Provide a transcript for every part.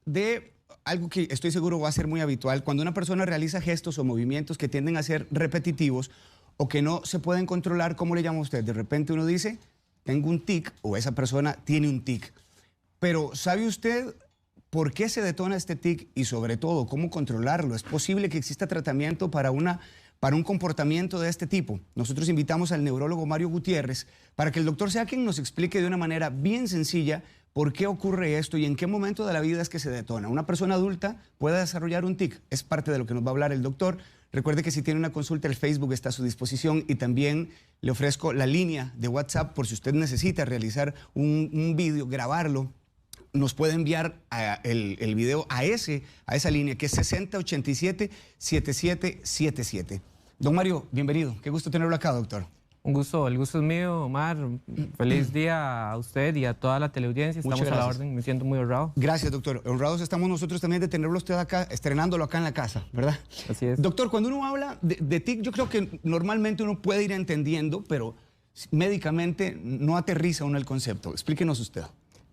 de algo que estoy seguro va a ser muy habitual. Cuando una persona realiza gestos o movimientos que tienden a ser repetitivos o que no se pueden controlar, ¿cómo le llama usted? De repente uno dice, tengo un tic, o esa persona tiene un tic. Pero ¿sabe usted por qué se detona este tic y sobre todo cómo controlarlo? ¿Es posible que exista tratamiento para un comportamiento de este tipo? Nosotros invitamos al neurólogo Mario Gutiérrez para que el doctor sea quien nos explique de una manera bien sencilla por qué ocurre esto y en qué momento de la vida es que se detona. Una persona adulta puede desarrollar un tic, es parte de lo que nos va a hablar el doctor. Recuerde que si tiene una consulta, el Facebook está a su disposición y también le ofrezco la línea de WhatsApp por si usted necesita realizar un vídeo, grabarlo. Nos puede enviar el video a esa línea que es 6087-7777. Don Mario, bienvenido. Qué gusto tenerlo acá, doctor. Un gusto, el gusto es mío, Omar. Feliz día a usted y a toda la teleaudiencia. Estamos a la orden, me siento muy honrado. Gracias, doctor. Honrados estamos nosotros también de tenerlo usted acá, estrenándolo acá en la casa, ¿verdad? Así es. Doctor, cuando uno habla de TIC, yo creo que normalmente uno puede ir entendiendo, pero médicamente no aterriza uno el concepto. Explíquenos usted.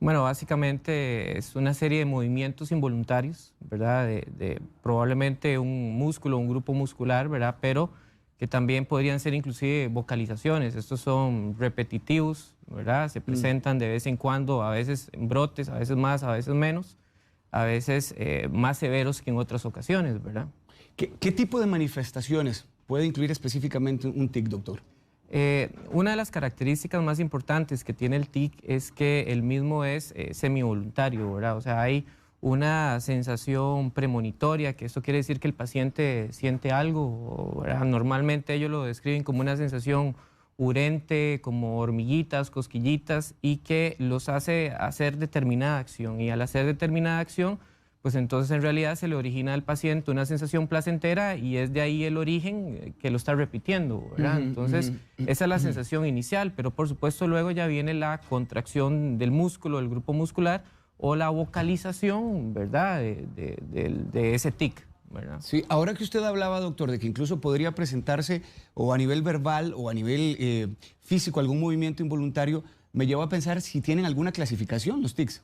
Bueno, básicamente es una serie de movimientos involuntarios, ¿verdad? De probablemente un músculo, un grupo muscular, ¿verdad? Pero que también podrían ser inclusive vocalizaciones. Estos son repetitivos, ¿verdad? Se presentan de vez en cuando, a veces en brotes, a veces más, a veces menos, a veces más severos que en otras ocasiones, ¿verdad? ¿Qué tipo de manifestaciones puede incluir específicamente un TIC, doctor? Una de las características más importantes que tiene el TIC es que el mismo es semivoluntario, ¿verdad? O sea, hay una sensación premonitoria, que esto quiere decir que el paciente siente algo, ¿verdad? Normalmente ellos lo describen como una sensación urente, como hormiguitas, cosquillitas, y que los hace hacer determinada acción. Y al hacer determinada acción, pues entonces en realidad se le origina al paciente una sensación placentera y es de ahí el origen que lo está repitiendo, ¿verdad? Entonces esa es la sensación inicial, pero por supuesto luego ya viene la contracción del músculo, del grupo muscular, o la vocalización, ¿verdad?, de ese tic, ¿verdad? Sí, ahora que usted hablaba, doctor, de que incluso podría presentarse o a nivel verbal o a nivel físico algún movimiento involuntario, me lleva a pensar si tienen alguna clasificación los tics.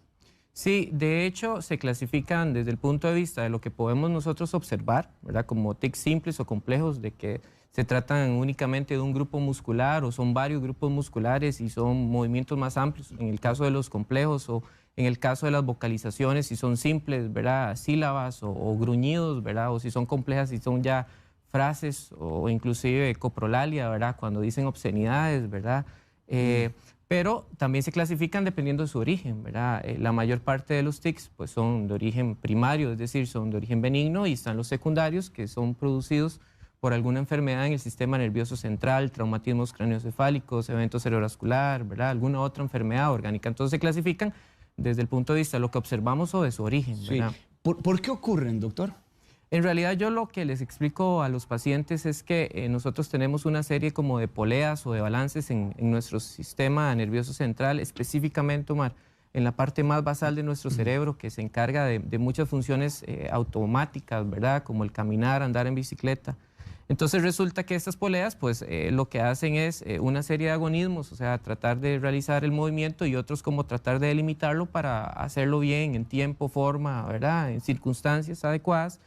Sí, de hecho se clasifican desde el punto de vista de lo que podemos nosotros observar, ¿verdad?, como tics simples o complejos, de que se tratan únicamente de un grupo muscular o son varios grupos musculares y son movimientos más amplios. En el caso de los complejos o en el caso de las vocalizaciones, si son simples, ¿verdad?, sílabas o gruñidos, ¿verdad?, o si son complejas, si son ya frases o inclusive coprolalia, ¿verdad?, cuando dicen obscenidades, ¿verdad? Pero también se clasifican dependiendo de su origen, ¿verdad? La mayor parte de los tics pues, son de origen primario, es decir, son de origen benigno, y están los secundarios, que son producidos por alguna enfermedad en el sistema nervioso central, traumatismos craneoencefálicos, evento cerebrovascular, ¿verdad?, alguna otra enfermedad orgánica. Entonces se clasifican desde el punto de vista de lo que observamos o de su origen, ¿verdad? Sí. ¿Por qué ocurren, doctor? En realidad yo lo que les explico a los pacientes es que nosotros tenemos una serie como de poleas o de balances en nuestro sistema nervioso central, específicamente, Omar, en la parte más basal de nuestro cerebro, que se encarga de muchas funciones automáticas, ¿verdad?, como el caminar, andar en bicicleta. Entonces resulta que estas poleas pues lo que hacen es una serie de agonismos, o sea, tratar de realizar el movimiento, y otros como tratar de delimitarlo para hacerlo bien en tiempo, forma, ¿verdad?, en circunstancias adecuadas.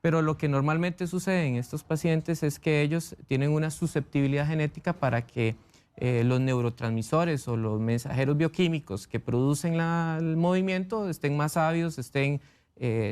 Pero lo que normalmente sucede en estos pacientes es que ellos tienen una susceptibilidad genética para que los neurotransmisores o los mensajeros bioquímicos que producen el movimiento estén más ávidos, estén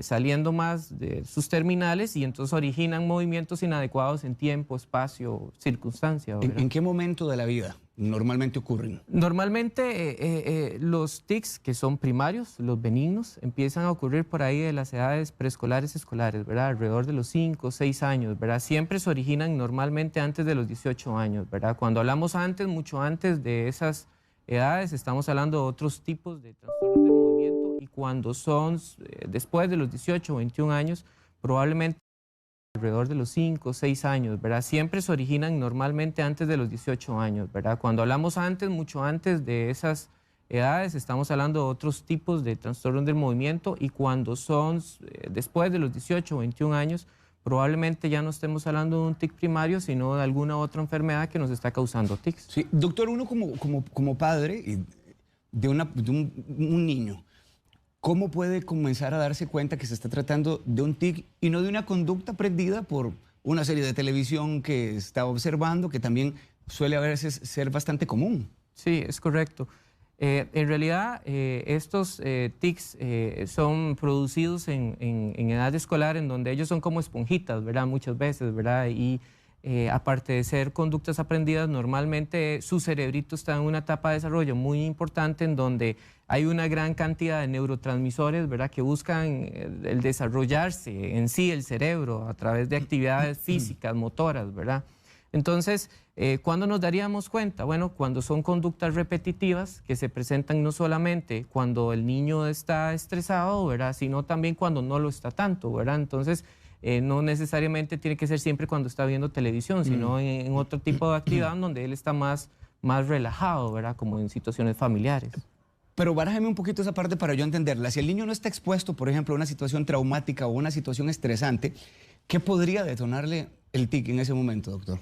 saliendo más de sus terminales, y entonces originan movimientos inadecuados en tiempo, espacio, circunstancia. ¿En qué momento de la vida normalmente ocurren? Normalmente los tics que son primarios, los benignos, empiezan a ocurrir por ahí de las edades preescolares, escolares, ¿verdad?, alrededor de los 5 o 6 años, ¿verdad? Siempre se originan normalmente antes de los 18 años, ¿verdad? Cuando hablamos antes, mucho antes de esas edades, estamos hablando de otros tipos de trastornos del movimiento, y cuando son después de los 18 o 21 años, probablemente alrededor de los 5 o 6 años, ¿verdad? Siempre se originan normalmente antes de los 18 años, ¿verdad? Cuando hablamos antes, mucho antes de esas edades, estamos hablando de otros tipos de trastornos del movimiento, y cuando son después de los 18 o 21 años, probablemente ya no estemos hablando de un tic primario, sino de alguna otra enfermedad que nos está causando tics. Sí, doctor, uno como padre de un niño, ¿cómo puede comenzar a darse cuenta que se está tratando de un tic y no de una conducta aprendida por una serie de televisión que está observando, que también suele a veces ser bastante común? Sí, es correcto. En realidad, estos tics son producidos en edad escolar, en donde ellos son como esponjitas, ¿verdad? Muchas veces, ¿verdad? Y aparte de ser conductas aprendidas, normalmente su cerebrito está en una etapa de desarrollo muy importante, en donde hay una gran cantidad de neurotransmisores, ¿verdad? Que buscan el desarrollarse en sí, el cerebro, a través de actividades físicas, motoras, ¿verdad? Entonces, ¿cuándo nos daríamos cuenta? Bueno, cuando son conductas repetitivas que se presentan no solamente cuando el niño está estresado, ¿verdad? Sino también cuando no lo está tanto, ¿verdad? Entonces, no necesariamente tiene que ser siempre cuando está viendo televisión, sino en otro tipo de actividad donde él está más relajado, ¿verdad? Como en situaciones familiares. Pero barájeme un poquito esa parte para yo entenderla. Si el niño no está expuesto, por ejemplo, a una situación traumática o una situación estresante, ¿qué podría detonarle el tic en ese momento, doctor?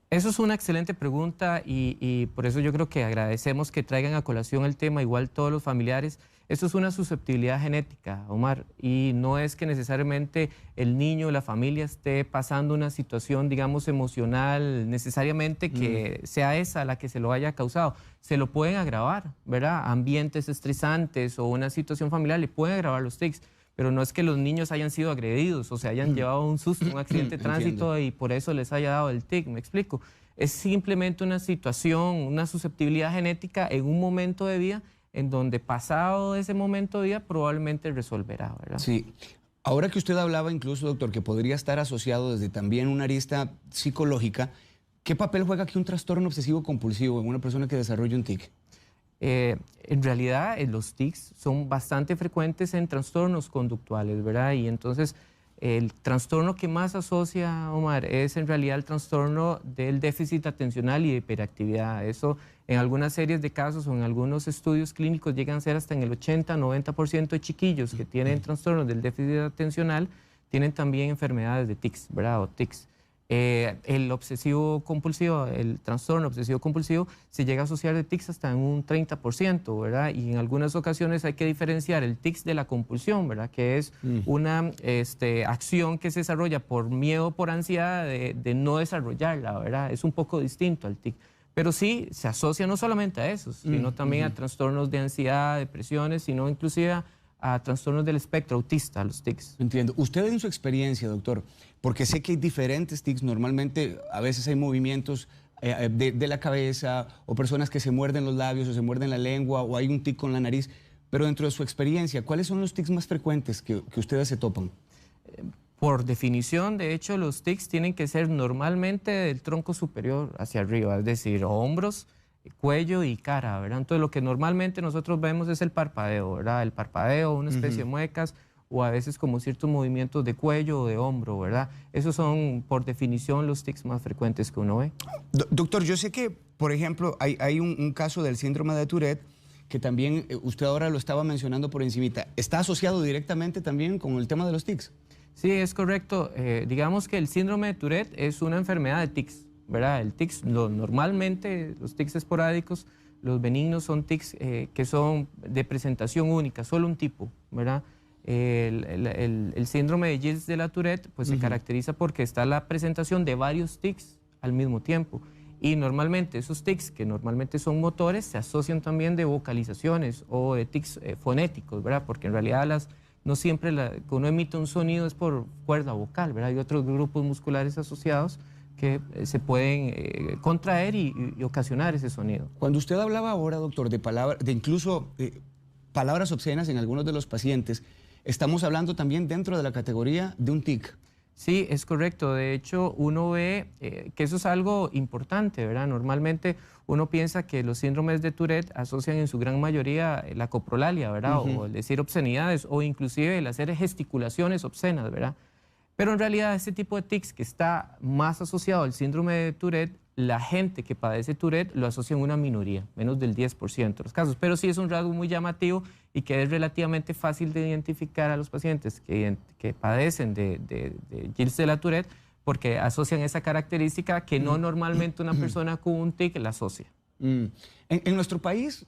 Eso es una excelente pregunta y por eso yo creo que agradecemos que traigan a colación el tema, igual todos los familiares. Eso es una susceptibilidad genética, Omar, y no es que necesariamente el niño o la familia esté pasando una situación, digamos, emocional, necesariamente que sea esa la que se lo haya causado. Se lo pueden agravar, ¿verdad? Ambientes estresantes o una situación familiar le pueden agravar los tics. Pero no es que los niños hayan sido agredidos o se hayan llevado un susto, un accidente de tránsito y por eso les haya dado el tic, ¿me explico? Es simplemente una situación, una susceptibilidad genética en un momento de vida en donde pasado ese momento de vida probablemente resolverá, ¿verdad? Sí. Ahora que usted hablaba incluso, doctor, que podría estar asociado desde también una arista psicológica, ¿qué papel juega aquí un trastorno obsesivo compulsivo en una persona que desarrolla un tic? En realidad, los tics son bastante frecuentes en trastornos conductuales, ¿verdad? Y entonces, el trastorno que más asocia, Omar, es en realidad el trastorno del déficit atencional y de hiperactividad. Eso, en algunas series de casos o en algunos estudios clínicos, llegan a ser hasta en el 80-90% de chiquillos que tienen trastornos del déficit atencional, tienen también enfermedades de tics, ¿verdad? O tics. El obsesivo compulsivo, el trastorno obsesivo compulsivo se llega a asociar de tics hasta en un 30%, ¿verdad? Y en algunas ocasiones hay que diferenciar el tics de la compulsión, ¿verdad? Que es una acción que se desarrolla por miedo, por ansiedad de no desarrollarla, ¿verdad? Es un poco distinto al tic. Pero sí, se asocia no solamente a eso, sino también a trastornos de ansiedad, depresiones, sino inclusive a trastornos del espectro autista, los tics. Entiendo. Usted en su experiencia, doctor, porque sé que hay diferentes tics, normalmente a veces hay movimientos de la cabeza o personas que se muerden los labios o se muerden la lengua o hay un tic con la nariz, pero dentro de su experiencia, ¿cuáles son los tics más frecuentes que ustedes se topan? Por definición, de hecho, los tics tienen que ser normalmente del tronco superior hacia arriba, es decir, hombros, cuello y cara, ¿verdad? Entonces, lo que normalmente nosotros vemos es el parpadeo, ¿verdad? El parpadeo, una especie de muecas o a veces como ciertos movimientos de cuello o de hombro, ¿verdad? Esos son, por definición, los tics más frecuentes que uno ve. Doctor, yo sé que, por ejemplo, hay un caso del síndrome de Tourette que también usted ahora lo estaba mencionando por encimita. ¿Está asociado directamente también con el tema de los tics? Sí, es correcto. Digamos que el síndrome de Tourette es una enfermedad de tics, ¿verdad? El tics, normalmente los tics esporádicos, los benignos son tics que son de presentación única, solo un tipo, ¿verdad? El síndrome de Gilles de la Tourette pues se caracteriza porque está la presentación de varios tics al mismo tiempo. Y normalmente esos tics, que normalmente son motores, se asocian también de vocalizaciones o de tics fonéticos, ¿verdad? Porque en realidad no siempre que uno emite un sonido es por cuerda vocal, ¿verdad? Hay otros grupos musculares asociados que se pueden contraer y ocasionar ese sonido. Cuando usted hablaba ahora, doctor, de incluso palabras obscenas en algunos de los pacientes, estamos hablando también dentro de la categoría de un tic. Sí, es correcto. De hecho, uno ve que eso es algo importante, ¿verdad? Normalmente uno piensa que los síndromes de Tourette asocian en su gran mayoría la coprolalia, ¿verdad? O el decir obscenidades o inclusive el hacer gesticulaciones obscenas, ¿verdad? Pero en realidad este tipo de tics que está más asociado al síndrome de Tourette, la gente que padece Tourette lo asocia en una minoría, menos del 10% de los casos. Pero sí es un rasgo muy llamativo y que es relativamente fácil de identificar a los pacientes que padecen de Gilles de la Tourette porque asocian esa característica que no normalmente una persona con un tic la asocia. En nuestro país,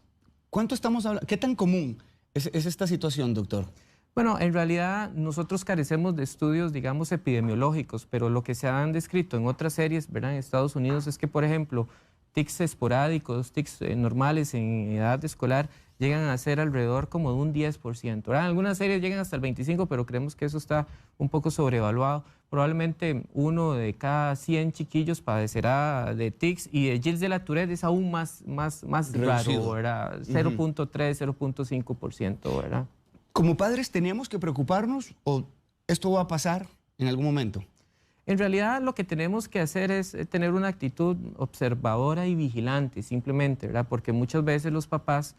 ¿cuánto estamos hablando? ¿Qué tan común es esta situación, doctor? Bueno, en realidad nosotros carecemos de estudios, digamos, epidemiológicos, pero lo que se han descrito en otras series, ¿verdad? En Estados Unidos es que, por ejemplo, tics esporádicos, tics normales en edad escolar llegan a ser alrededor como de un 10%, ¿verdad? Algunas series llegan hasta el 25%, pero creemos que eso está un poco sobrevaluado. Probablemente 1 de cada 100 chiquillos padecerá de tics, y de Gilles de la Tourette es aún más raro, ¿verdad? 0.3, 0.5%, ¿verdad? ¿Como padres teníamos que preocuparnos o esto va a pasar en algún momento? En realidad lo que tenemos que hacer es tener una actitud observadora y vigilante, simplemente, ¿verdad? Porque muchas veces los papás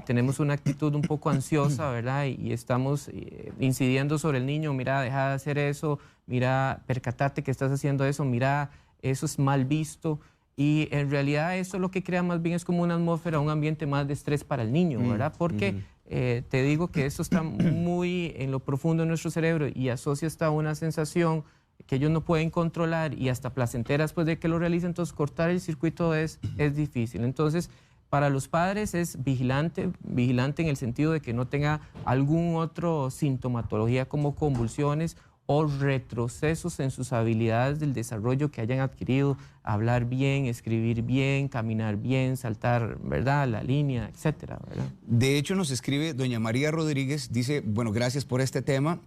tenemos una actitud un poco ansiosa, ¿verdad? Y estamos incidiendo sobre el niño: mira, deja de hacer eso, mira, percatate que estás haciendo eso, mira, eso es mal visto. Y en realidad eso lo que crea más bien es como una atmósfera, un ambiente más de estrés para el niño, ¿verdad? Porque te digo que esto está muy en lo profundo de nuestro cerebro y asocia hasta una sensación que ellos no pueden controlar y hasta placentera después de que lo realicen. Entonces cortar el circuito es difícil. Entonces, para los padres es vigilante en el sentido de que no tenga algún otro sintomatología como convulsiones o retrocesos en sus habilidades del desarrollo que hayan adquirido: hablar bien, escribir bien, caminar bien, saltar, ¿verdad?, la línea, etcétera, ¿verdad? De hecho, nos escribe doña María Rodríguez, dice, bueno, gracias por este tema.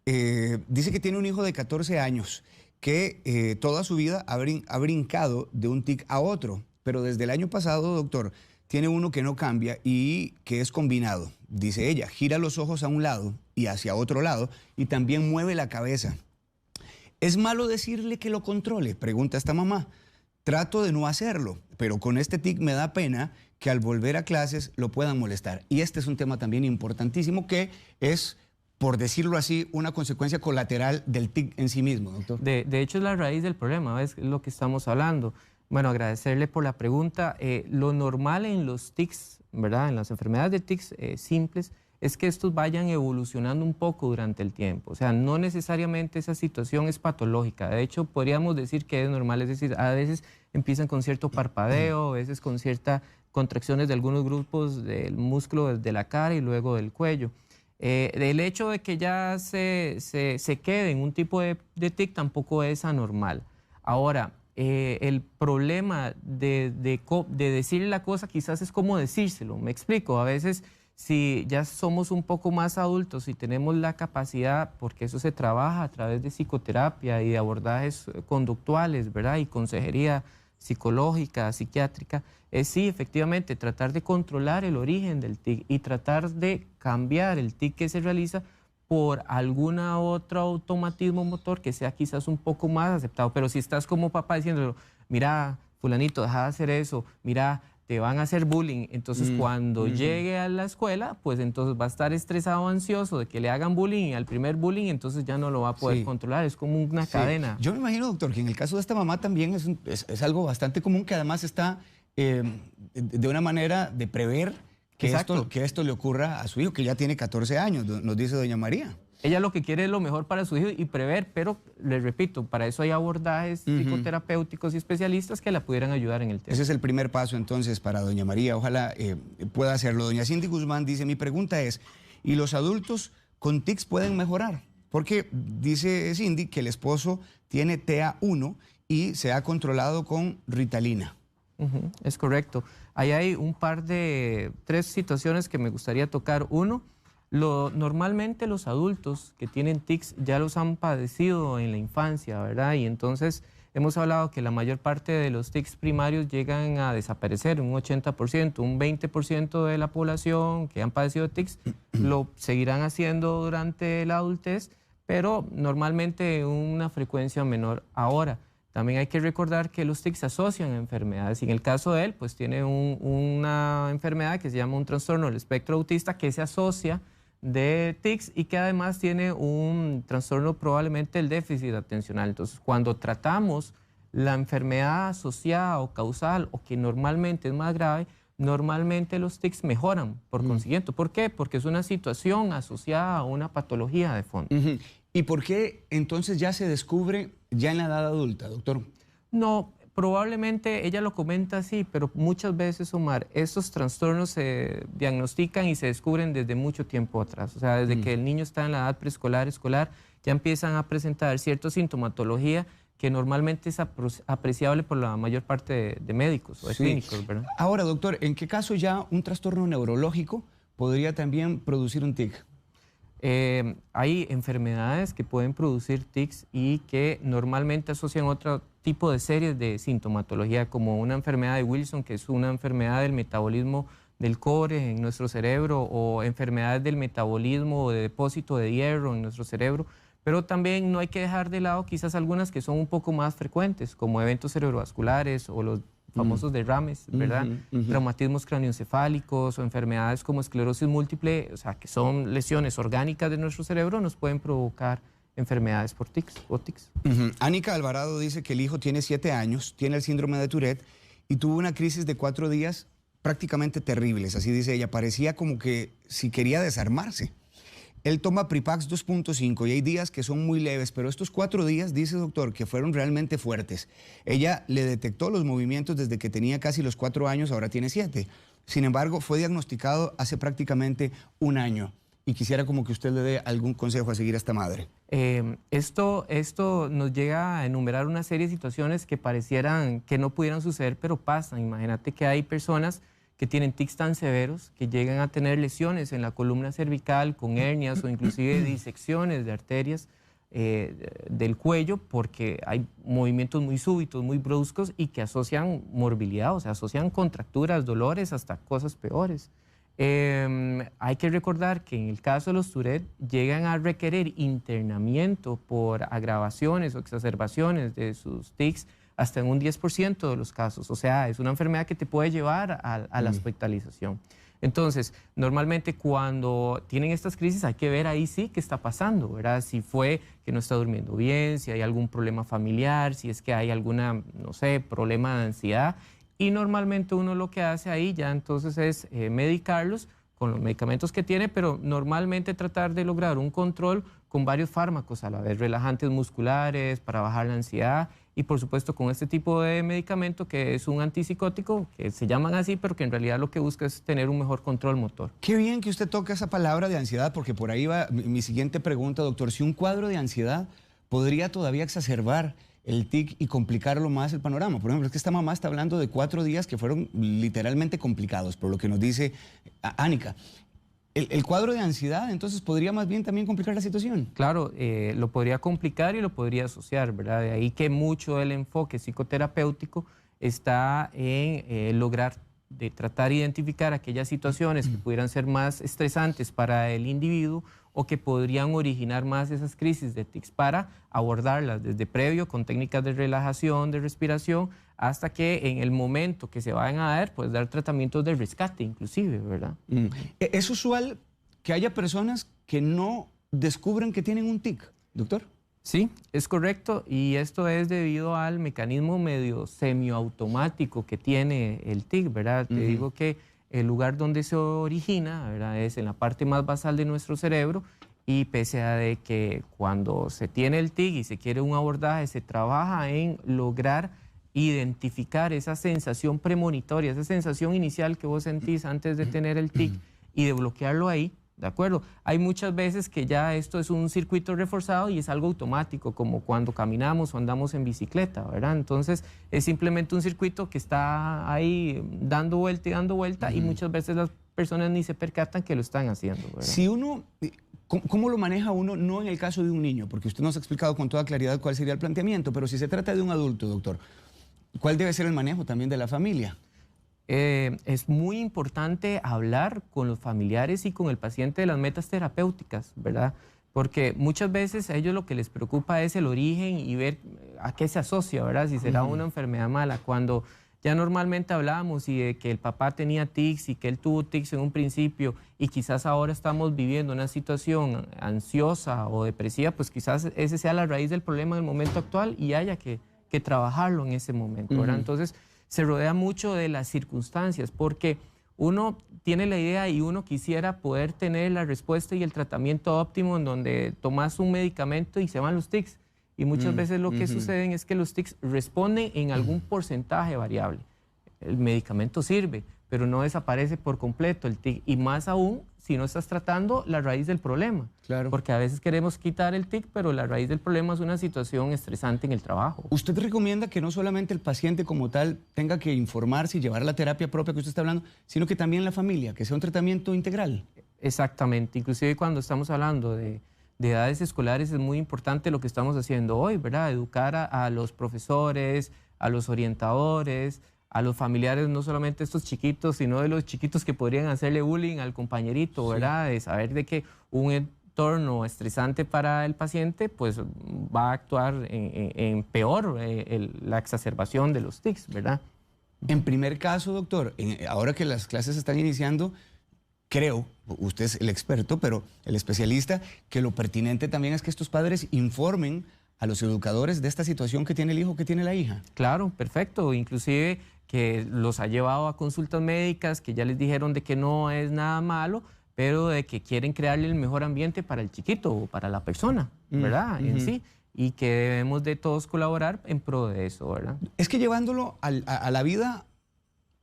Dice que tiene un hijo de 14 años que toda su vida ha brincado de un tic a otro, pero desde el año pasado, doctor, tiene uno que no cambia y que es combinado. Dice ella, gira los ojos a un lado y hacia otro lado y también mueve la cabeza. ¿Es malo decirle que lo controle?, pregunta esta mamá. Trato de no hacerlo, pero con este tic me da pena que al volver a clases lo puedan molestar. Y este es un tema también importantísimo que es, por decirlo así, una consecuencia colateral del tic en sí mismo, doctor. De hecho, es la raíz del problema, es lo que estamos hablando. Bueno, agradecerle por la pregunta. Lo normal en los tics, ¿verdad?, en las enfermedades de tics simples, es que estos vayan evolucionando un poco durante el tiempo. O sea, no necesariamente esa situación es patológica. De hecho, podríamos decir que es normal. Es decir, a veces empiezan con cierto parpadeo, a veces con ciertas contracciones de algunos grupos del músculo de la cara y luego del cuello. El hecho de que ya se quede en un tipo de tic tampoco es anormal. Ahora, el problema de decirle la cosa quizás es cómo decírselo. Me explico. A veces, si ya somos un poco más adultos y tenemos la capacidad, porque eso se trabaja a través de psicoterapia y de abordajes conductuales, ¿verdad?, y consejería psicológica, psiquiátrica, es sí, efectivamente, tratar de controlar el origen del tic y tratar de cambiar el tic que se realiza por alguna otro automatismo motor que sea quizás un poco más aceptado. Pero si estás como papá diciéndolo, mira, fulanito, deja de hacer eso, mira, te van a hacer bullying, entonces cuando llegue a la escuela, pues entonces va a estar estresado, ansioso de que le hagan bullying, y al primer bullying entonces ya no lo va a poder controlar. Es como una cadena. Yo me imagino, doctor, que en el caso de esta mamá también es algo bastante común, que además está de una manera de prever que esto le ocurra a su hijo, que ya tiene 14 años, nos dice doña María. Ella lo que quiere es lo mejor para su hijo y prever, pero les repito, para eso hay abordajes psicoterapéuticos y especialistas que la pudieran ayudar en el tema. Ese es el primer paso entonces para doña María, ojalá pueda hacerlo. Doña Cindy Guzmán dice, mi pregunta es, ¿y los adultos con tics pueden mejorar? Porque dice Cindy que el esposo tiene TA1 y se ha controlado con Ritalina. Es correcto. Ahí hay tres situaciones que me gustaría tocar. Uno, normalmente los adultos que tienen tics ya los han padecido en la infancia, ¿verdad? Y entonces hemos hablado que la mayor parte de los tics primarios llegan a desaparecer, un 80%, un 20% de la población que han padecido tics lo seguirán haciendo durante la adultez, pero normalmente una frecuencia menor. Ahora, también hay que recordar que los tics se asocian a enfermedades. Y en el caso de él, pues tiene una enfermedad que se llama un trastorno del espectro autista que se asocia de tics y que además tiene un trastorno probablemente del déficit atencional. Entonces, cuando tratamos la enfermedad asociada o causal o que normalmente es más grave, normalmente los tics mejoran por consiguiente. ¿Por qué? Porque es una situación asociada a una patología de fondo. ¿Y por qué entonces ya se descubre ya en la edad adulta, doctor? No, Probablemente ella lo comenta así, pero muchas veces, Omar, estos trastornos se diagnostican y se descubren desde mucho tiempo atrás. O sea, desde que el niño está en la edad preescolar, escolar, ya empiezan a presentar cierta sintomatología que normalmente es apreciable por la mayor parte de médicos o de clínicos, ¿verdad? Ahora, doctor, ¿en qué caso ya un trastorno neurológico podría también producir un tic? Hay enfermedades que pueden producir tics y que normalmente asocian otro tipo de series de sintomatología, como una enfermedad de Wilson, que es una enfermedad del metabolismo del cobre en nuestro cerebro, o enfermedades del metabolismo o de depósito de hierro en nuestro cerebro. Pero también no hay que dejar de lado quizás algunas que son un poco más frecuentes, como eventos cerebrovasculares o los famosos derrames, ¿verdad? Traumatismos craneoencefálicos o enfermedades como esclerosis múltiple, o sea, que son lesiones orgánicas de nuestro cerebro, nos pueden provocar enfermedades por tics o tics. Ánica Alvarado dice que el hijo tiene 7 años, tiene el síndrome de Tourette y tuvo una crisis de 4 días prácticamente terribles, así dice ella, parecía como que si quería desarmarse. Él toma Pripax 2.5 y hay días que son muy leves, pero estos 4 días, dice doctor, que fueron realmente fuertes. Ella le detectó los movimientos desde que tenía casi los 4 años, ahora tiene 7. Sin embargo, fue diagnosticado hace prácticamente 1 año. Y quisiera como que usted le dé algún consejo a seguir a esta madre. Esto nos llega a enumerar una serie de situaciones que parecieran que no pudieran suceder, pero pasan. Imagínate que hay personas que tienen tics tan severos que llegan a tener lesiones en la columna cervical con hernias o inclusive disecciones de arterias del cuello porque hay movimientos muy súbitos, muy bruscos y que asocian morbilidad, o sea, asocian contracturas, dolores, hasta cosas peores. Hay que recordar que en el caso de los Tourette llegan a requerir internamiento por agravaciones o exacerbaciones de sus tics hasta en un 10% de los casos. O sea, es una enfermedad que te puede llevar a la hospitalización. Entonces, normalmente cuando tienen estas crisis hay que ver ahí sí qué está pasando, ¿verdad? Si fue que no está durmiendo bien, si hay algún problema familiar, si es que hay alguna, no sé, problema de ansiedad. Y normalmente uno lo que hace ahí ya entonces es medicarlos con los medicamentos que tiene, pero normalmente tratar de lograr un control con varios fármacos a la vez, relajantes musculares para bajar la ansiedad y por supuesto con este tipo de medicamento que es un antipsicótico, que se llaman así, pero que en realidad lo que busca es tener un mejor control motor. Qué bien que usted toque esa palabra de ansiedad, porque por ahí va mi siguiente pregunta, doctor. Si un cuadro de ansiedad podría todavía exacerbar el tic y complicarlo más el panorama. Por ejemplo, es que esta mamá está hablando de 4 días que fueron literalmente complicados, por lo que nos dice Ánica. El cuadro de ansiedad, entonces, podría más bien también complicar la situación. Claro, lo podría complicar y lo podría asociar, ¿verdad? De ahí que mucho del enfoque psicoterapéutico está en lograr de tratar de identificar aquellas situaciones que pudieran ser más estresantes para el individuo o que podrían originar más esas crisis de tics para abordarlas desde previo con técnicas de relajación, de respiración, hasta que en el momento que se vayan a dar, pues dar tratamientos de rescate inclusive, ¿verdad? ¿Es usual que haya personas que no descubran que tienen un tic, doctor? Sí, es correcto, y esto es debido al mecanismo medio semiautomático que tiene el tic, ¿verdad? Te digo que el lugar donde se origina, ¿verdad?, es en la parte más basal de nuestro cerebro, y pese a de que cuando se tiene el tic y se quiere un abordaje, se trabaja en lograr identificar esa sensación premonitoria, esa sensación inicial que vos sentís antes de tener el tic y de bloquearlo ahí. ¿De acuerdo? Hay muchas veces que ya esto es un circuito reforzado y es algo automático, como cuando caminamos o andamos en bicicleta, ¿verdad? Entonces, es simplemente un circuito que está ahí dando vuelta y muchas veces las personas ni se percatan que lo están haciendo, ¿verdad? Si uno, ¿cómo lo maneja uno? No en el caso de un niño, porque usted nos ha explicado con toda claridad cuál sería el planteamiento, pero si se trata de un adulto, doctor, ¿cuál debe ser el manejo también de la familia? Es muy importante hablar con los familiares y con el paciente de las metas terapéuticas, ¿verdad? Porque muchas veces a ellos lo que les preocupa es el origen y ver a qué se asocia, ¿verdad? Si será una enfermedad mala. Cuando ya normalmente hablábamos y de que el papá tenía tics y que él tuvo tics en un principio y quizás ahora estamos viviendo una situación ansiosa o depresiva, pues quizás ese sea la raíz del problema en el momento actual y haya que trabajarlo en ese momento, ¿verdad? Entonces, se rodea mucho de las circunstancias, porque uno tiene la idea y uno quisiera poder tener la respuesta y el tratamiento óptimo en donde tomas un medicamento y se van los tics. y muchas veces lo que sucede es que los tics responden en algún porcentaje variable. El medicamento sirve, pero no desaparece por completo el tic, y más aún si no estás tratando la raíz del problema. Claro. Porque a veces queremos quitar el tic, pero la raíz del problema es una situación estresante en el trabajo. ¿Usted recomienda que no solamente el paciente como tal tenga que informarse y llevar la terapia propia que usted está hablando, sino que también la familia, que sea un tratamiento integral? Exactamente, inclusive cuando estamos hablando de edades escolares es muy importante lo que estamos haciendo hoy, ¿verdad? Educar a los profesores, a los orientadores, a los familiares, no solamente estos chiquitos, sino de los chiquitos que podrían hacerle bullying al compañerito, ¿verdad? De saber de que un entorno estresante para el paciente, pues va a actuar en peor la exacerbación de los tics, ¿verdad? En primer caso, doctor, ahora que las clases están iniciando, creo, usted es el experto, pero el especialista, que lo pertinente también es que estos padres informen a los educadores de esta situación que tiene el hijo, que tiene la hija. Claro, perfecto. Inclusive que los ha llevado a consultas médicas, que ya les dijeron de que no es nada malo, pero de que quieren crearle el mejor ambiente para el chiquito o para la persona, ¿verdad? En sí. Y que debemos de todos colaborar en pro de eso, ¿verdad? Es que llevándolo a la vida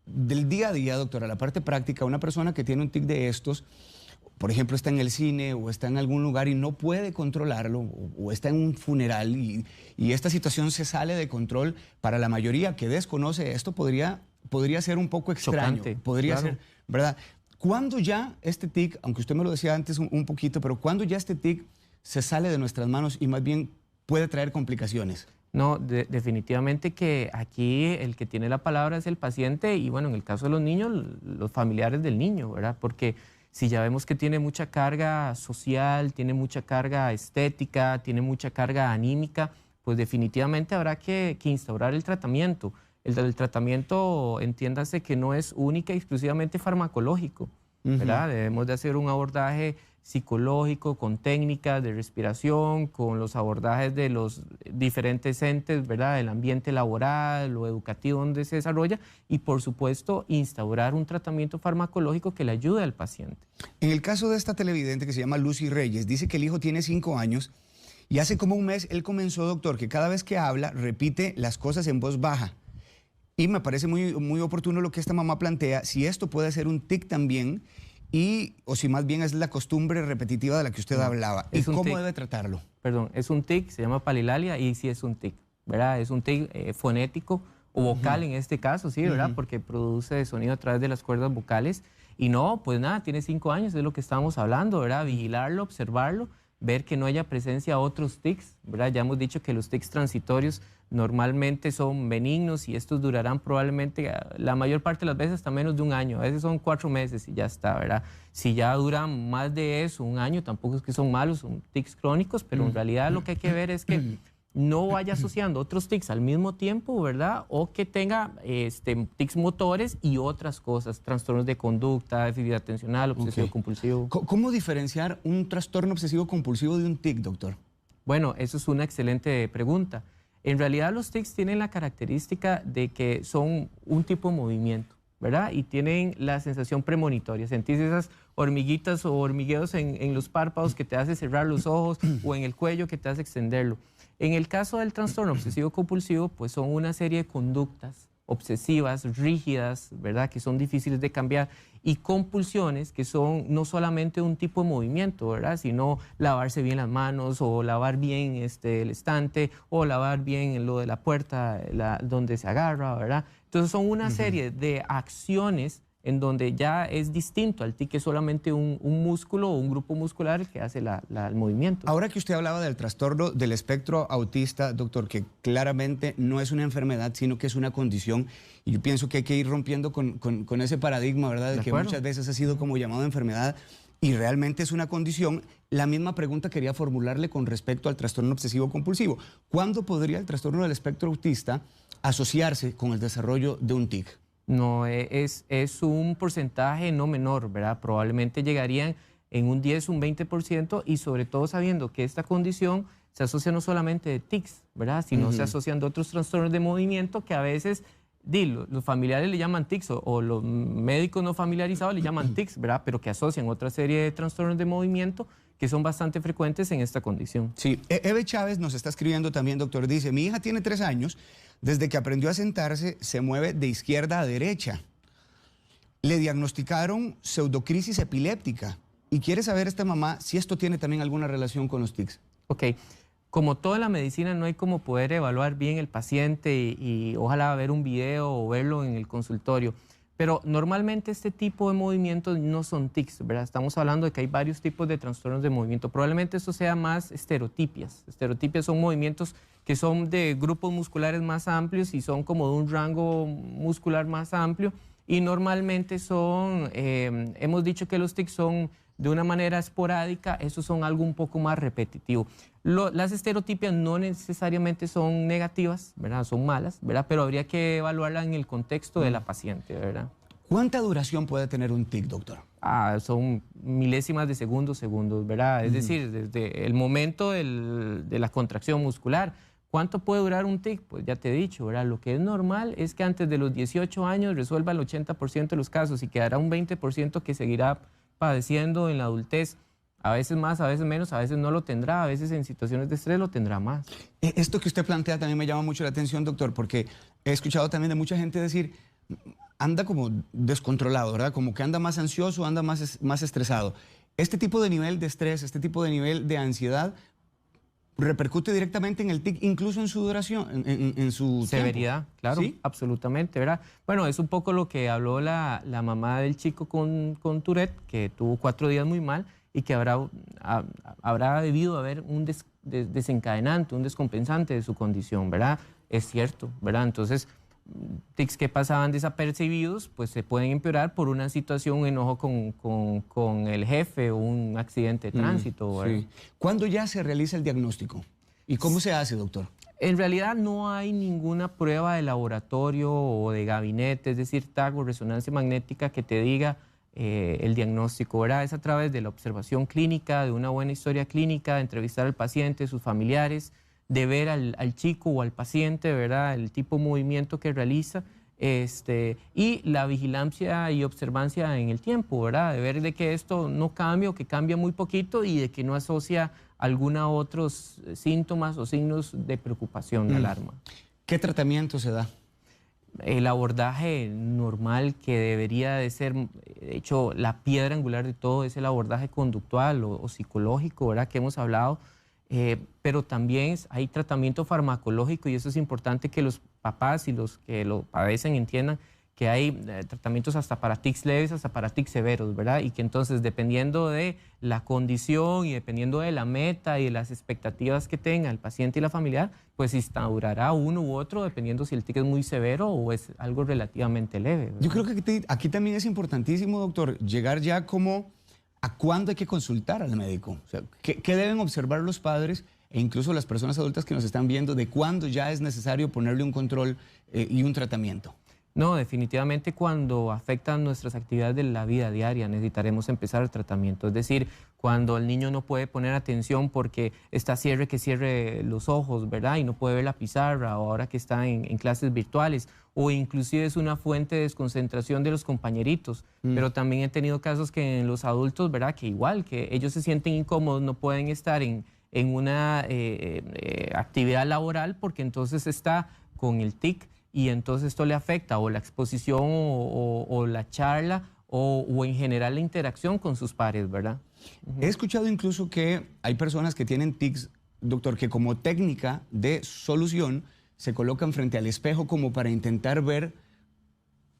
del día a día, doctora, a la parte práctica, una persona que tiene un tic de estos, por ejemplo, está en el cine o está en algún lugar y no puede controlarlo, o está en un funeral y esta situación se sale de control, para la mayoría que desconoce esto podría ser un poco extraño. Chocante, podría claro. ser, ¿verdad? ¿Cuándo ya este tic, aunque usted me lo decía antes un poquito, pero cuándo ya este tic se sale de nuestras manos y más bien puede traer complicaciones? No, definitivamente que aquí el que tiene la palabra es el paciente y bueno, en el caso de los niños, los familiares del niño, ¿verdad? Porque si ya vemos que tiene mucha carga social, tiene mucha carga estética, tiene mucha carga anímica, pues definitivamente habrá que instaurar el tratamiento. El tratamiento, entiéndase que no es única y exclusivamente farmacológico, ¿verdad? Debemos de hacer un abordaje psicológico, con técnicas de respiración, con los abordajes de los diferentes entes, ¿verdad? El ambiente laboral, lo educativo donde se desarrolla y, por supuesto, instaurar un tratamiento farmacológico que le ayude al paciente. En el caso de esta televidente que se llama Lucy Reyes, dice que el hijo tiene 5 años y hace como un mes él comenzó, doctor, que cada vez que habla repite las cosas en voz baja. Y me parece muy, muy oportuno lo que esta mamá plantea, si esto puede ser un tic también, o si más bien es la costumbre repetitiva de la que usted hablaba. ¿Y cómo debe tratarlo? Perdón, es un tic, se llama palilalia y sí es un tic, ¿verdad? Es un tic fonético o vocal en este caso, sí, ¿verdad? Porque produce sonido a través de las cuerdas vocales. Y no, pues nada, tiene 5 años, es lo que estábamos hablando, ¿verdad? Vigilarlo, observarlo, ver que no haya presencia de otros tics, ¿verdad? Ya hemos dicho que los tics transitorios normalmente son benignos y estos durarán probablemente la mayor parte de las veces hasta menos de un año. A veces son 4 meses y ya está, ¿verdad? Si ya duran más de eso, un año, tampoco es que son malos, son tics crónicos, pero en realidad lo que hay que ver es que no vaya asociando otros tics al mismo tiempo, ¿verdad? O que tenga tics motores y otras cosas, trastornos de conducta, déficit atencional, obsesivo compulsivo. ¿Cómo diferenciar un trastorno obsesivo compulsivo de un tic, doctor? Bueno, eso es una excelente pregunta. En realidad los tics tienen la característica de que son un tipo de movimiento, ¿verdad? Y tienen la sensación premonitoria. Sentís esas hormiguitas o hormigueos en los párpados que te hace cerrar los ojos o en el cuello que te hace extenderlo. En el caso del trastorno obsesivo compulsivo, pues son una serie de conductas obsesivas, rígidas, ¿verdad? Que son difíciles de cambiar, y compulsiones que son no solamente un tipo de movimiento, ¿verdad? Sino lavarse bien las manos o lavar bien el estante o lavar bien lo de la puerta donde se agarra, ¿verdad? Entonces son una serie de acciones en donde ya es distinto al tic, que es solamente un músculo o un grupo muscular el que hace el movimiento. Ahora que usted hablaba del trastorno del espectro autista, doctor, que claramente no es una enfermedad, sino que es una condición, y yo pienso que hay que ir rompiendo con ese paradigma, ¿verdad? De que muchas veces ha sido como llamado enfermedad y realmente es una condición. La misma pregunta quería formularle con respecto al trastorno obsesivo compulsivo. ¿Cuándo podría el trastorno del espectro autista asociarse con el desarrollo de un tic? No, es un porcentaje no menor, ¿verdad? Probablemente llegarían en un 10, un 20%, y sobre todo sabiendo que esta condición se asocia no solamente de tics, ¿verdad? Sino se asocian de otros trastornos de movimiento que a veces los familiares le llaman tics o los médicos no familiarizados le llaman tics, ¿verdad? Pero que asocian otra serie de trastornos de movimiento que son bastante frecuentes en esta condición. Sí, Eve Chávez nos está escribiendo también, doctor. Dice, mi hija tiene 3 años, desde que aprendió a sentarse se mueve de izquierda a derecha. Le diagnosticaron pseudocrisis epiléptica y quiere saber esta mamá si esto tiene también alguna relación con los tics. Ok, como toda la medicina no hay como poder evaluar bien el paciente y ojalá ver un video o verlo en el consultorio, pero normalmente este tipo de movimientos no son tics, ¿verdad? Estamos hablando de que hay varios tipos de trastornos de movimiento. Probablemente esto sea más estereotipias. Estereotipias son movimientos que son de grupos musculares más amplios y son como de un rango muscular más amplio. Y normalmente son, hemos dicho que los tics son de una manera esporádica, esos son algo un poco más repetitivo. Las estereotipias no necesariamente son negativas, ¿verdad? Son malas, ¿verdad? Pero habría que evaluarla en el contexto de la paciente, ¿verdad? ¿Cuánta duración puede tener un tic, doctor? Son milésimas de segundos, ¿verdad? Es decir, desde el momento de la contracción muscular. ¿Cuánto puede durar un tic? Pues ya te he dicho, ¿verdad? Lo que es normal es que antes de los 18 años resuelva el 80% de los casos y quedará un 20% que seguirá padeciendo en la adultez. A veces más, a veces menos, a veces no lo tendrá, a veces en situaciones de estrés lo tendrá más. Esto que usted plantea también me llama mucho la atención, doctor, porque he escuchado también de mucha gente decir, anda como descontrolado, ¿verdad? Como que anda más ansioso, anda más estresado. Este tipo de nivel de estrés, este tipo de nivel de ansiedad repercute directamente en el tic, incluso en su duración, en su severidad, tiempo. claro, ¿Sí? Absolutamente, ¿verdad? Bueno, es un poco lo que habló la mamá del chico con Tourette, que tuvo 4 días muy mal y que habrá debido haber un desencadenante, un descompensante de su condición, ¿verdad? Es cierto, ¿verdad? Entonces, tics que pasaban desapercibidos, pues se pueden empeorar por una situación, un enojo con el jefe o un accidente de tránsito, ¿verdad? Sí. ¿Cuándo ya se realiza el diagnóstico? ¿Y cómo se hace, doctor? En realidad no hay ninguna prueba de laboratorio o de gabinete, es decir, TAC o resonancia magnética que te diga el diagnóstico, ¿verdad? Es a través de la observación clínica, de una buena historia clínica, de entrevistar al paciente, sus familiares, de ver al chico o al paciente, ¿verdad? El tipo de movimiento que realiza y la vigilancia y observancia en el tiempo, ¿verdad? De ver de que esto no cambia o que cambia muy poquito y de que no asocia alguna otros síntomas o signos de preocupación, de alarma. ¿Qué tratamiento se da? El abordaje normal que debería de ser, de hecho, la piedra angular de todo es el abordaje conductual o psicológico, ¿verdad? Que hemos hablado. Pero también hay tratamiento farmacológico y eso es importante que los papás y los que lo padecen entiendan que hay tratamientos hasta para tics leves, hasta para tics severos, ¿verdad? Y que entonces dependiendo de la condición y dependiendo de la meta y de las expectativas que tenga el paciente y la familiar, pues instaurará uno u otro dependiendo si el tic es muy severo o es algo relativamente leve, ¿verdad? Yo creo que aquí también es importantísimo, doctor, llegar ya como a cuándo hay que consultar al médico. O sea, ¿qué deben observar los padres e incluso las personas adultas que nos están viendo de cuándo ya es necesario ponerle un control y un tratamiento? No, definitivamente cuando afectan nuestras actividades de la vida diaria necesitaremos empezar el tratamiento. Es decir, cuando el niño no puede poner atención porque está que cierre los ojos, ¿verdad? Y no puede ver la pizarra o ahora que está en clases virtuales o inclusive es una fuente de desconcentración de los compañeritos. Pero también he tenido casos que en los adultos, ¿verdad? Que igual, que ellos se sienten incómodos, no pueden estar en una actividad laboral porque entonces está con el tic y entonces esto le afecta o la exposición o la charla o en general la interacción con sus pares, ¿verdad? He escuchado incluso que hay personas que tienen tics, doctor, que como técnica de solución se colocan frente al espejo como para intentar ver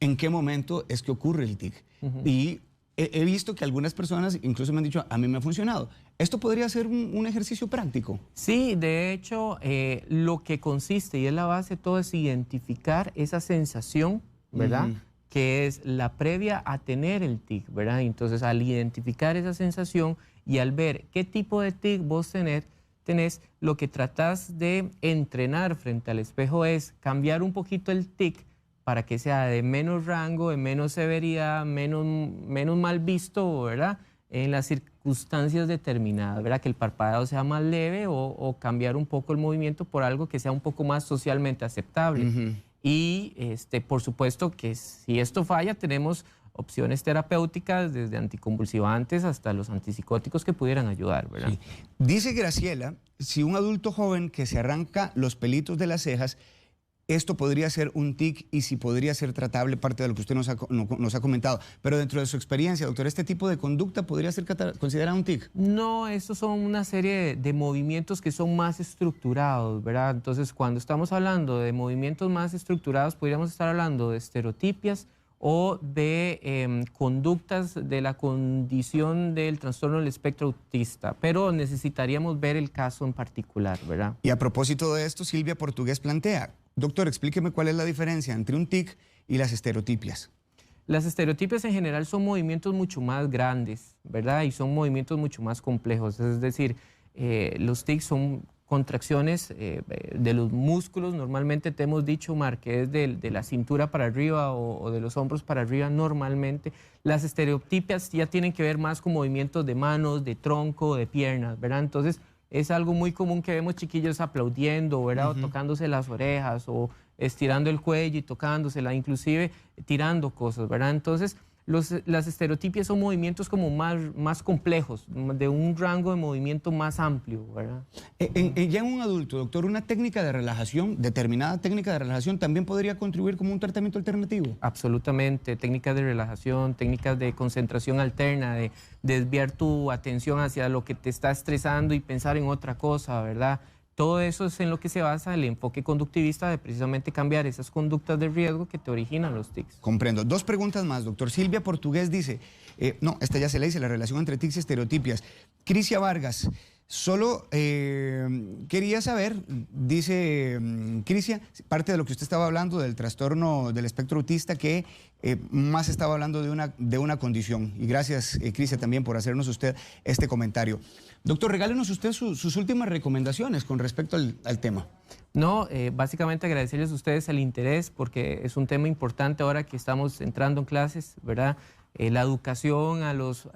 en qué momento es que ocurre el tic. Y he visto que algunas personas incluso me han dicho, a mí me ha funcionado. ¿Esto podría ser un ejercicio práctico? Sí, de hecho, lo que consiste y es la base de todo es identificar esa sensación, ¿verdad? Que es la previa a tener el tic, ¿verdad? Entonces, al identificar esa sensación y al ver qué tipo de tic vos tenés, lo que tratás de entrenar frente al espejo es cambiar un poquito el tic para que sea de menos rango, de menos severidad, menos mal visto, ¿verdad? En las circunstancias determinadas, ¿verdad? Que el parpadeo sea más leve o cambiar un poco el movimiento por algo que sea un poco más socialmente aceptable. Y por supuesto que si esto falla, tenemos opciones terapéuticas desde anticonvulsivantes hasta los antipsicóticos que pudieran ayudar, ¿verdad? Sí. Dice Graciela, si un adulto joven que se arranca los pelitos de las cejas, esto podría ser un tic y si podría ser tratable, parte de lo que usted nos ha comentado. Pero dentro de su experiencia, doctor, ¿este tipo de conducta podría ser considerado un tic? No, estos son una serie de movimientos que son más estructurados, ¿verdad? Entonces, cuando estamos hablando de movimientos más estructurados, podríamos estar hablando de estereotipias o de conductas de la condición del trastorno del espectro autista, pero necesitaríamos ver el caso en particular, ¿verdad? Y a propósito de esto, Silvia Portugués plantea, doctor, explíqueme cuál es la diferencia entre un tic y las estereotipias. Las estereotipias en general son movimientos mucho más grandes, ¿verdad? Y son movimientos mucho más complejos, es decir, los tics son contracciones de los músculos, normalmente te hemos dicho, Mar, que es de la cintura para arriba o de los hombros para arriba normalmente. Las estereotipias ya tienen que ver más con movimientos de manos, de tronco, de piernas, ¿verdad? Entonces es algo muy común que vemos chiquillos aplaudiendo, ¿verdad? O tocándose las orejas o estirando el cuello y tocándosela, inclusive tirando cosas, ¿verdad? Entonces las estereotipias son movimientos como más complejos, de un rango de movimiento más amplio, ¿verdad? Ya en un adulto, doctor, ¿una técnica de relajación, determinada técnica de relajación, también podría contribuir como un tratamiento alternativo? Absolutamente, técnicas de relajación, técnicas de concentración alterna, de desviar tu atención hacia lo que te está estresando y pensar en otra cosa, ¿verdad? Todo eso es en lo que se basa el enfoque conductivista de precisamente cambiar esas conductas de riesgo que te originan los tics. Comprendo. Dos preguntas más, doctor. Silvia Portugués dice, no, esta ya se le dice, la relación entre tics y estereotipias. Crisia Vargas, solo quería saber, dice Crisia, parte de lo que usted estaba hablando del trastorno del espectro autista, que más estaba hablando de una condición. Y gracias, Crisia, también por hacernos usted este comentario. Doctor, regálenos usted sus últimas recomendaciones con respecto al tema. No, básicamente agradecerles a ustedes el interés porque es un tema importante ahora que estamos entrando en clases, ¿verdad? La educación a los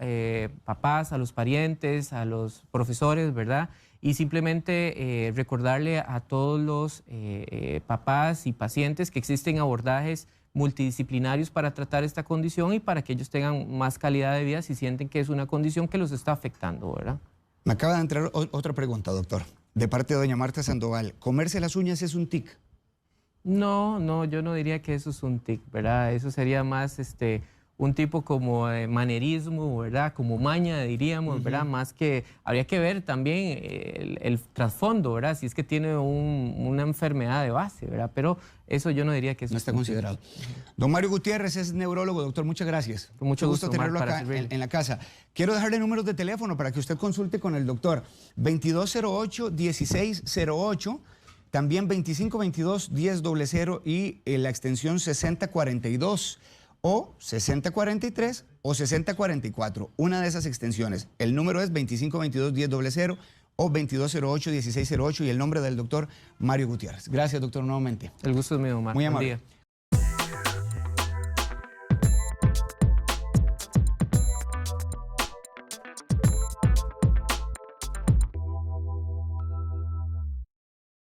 papás, a los parientes, a los profesores, ¿verdad? Y simplemente recordarle a todos los papás y pacientes que existen abordajes multidisciplinarios para tratar esta condición y para que ellos tengan más calidad de vida si sienten que es una condición que los está afectando, ¿verdad? Me acaba de entrar otra pregunta, doctor, de parte de doña Marta Sandoval. ¿Comerse las uñas es un tic? No, yo no diría que eso es un tic, ¿verdad? Eso sería más un tipo como manerismo, ¿verdad? Como maña, diríamos, ¿verdad? Más que habría que ver también el trasfondo, ¿verdad? Si es que tiene una enfermedad de base, ¿verdad? Pero eso yo no diría que eso no está considerado. Don Mario Gutiérrez es neurólogo, doctor, muchas gracias. Con mucho gusto tenerlo acá en la casa. Quiero dejarle números de teléfono para que usted consulte con el doctor. 2208-1608, también 2522-1000 y la extensión 6042. O 6043 o 6044, una de esas extensiones. El número es 2522-1000 o 2208-1608 y el nombre del doctor Mario Gutiérrez. Gracias, doctor, nuevamente. El gusto es mío, Omar. Muy amable. Buen día.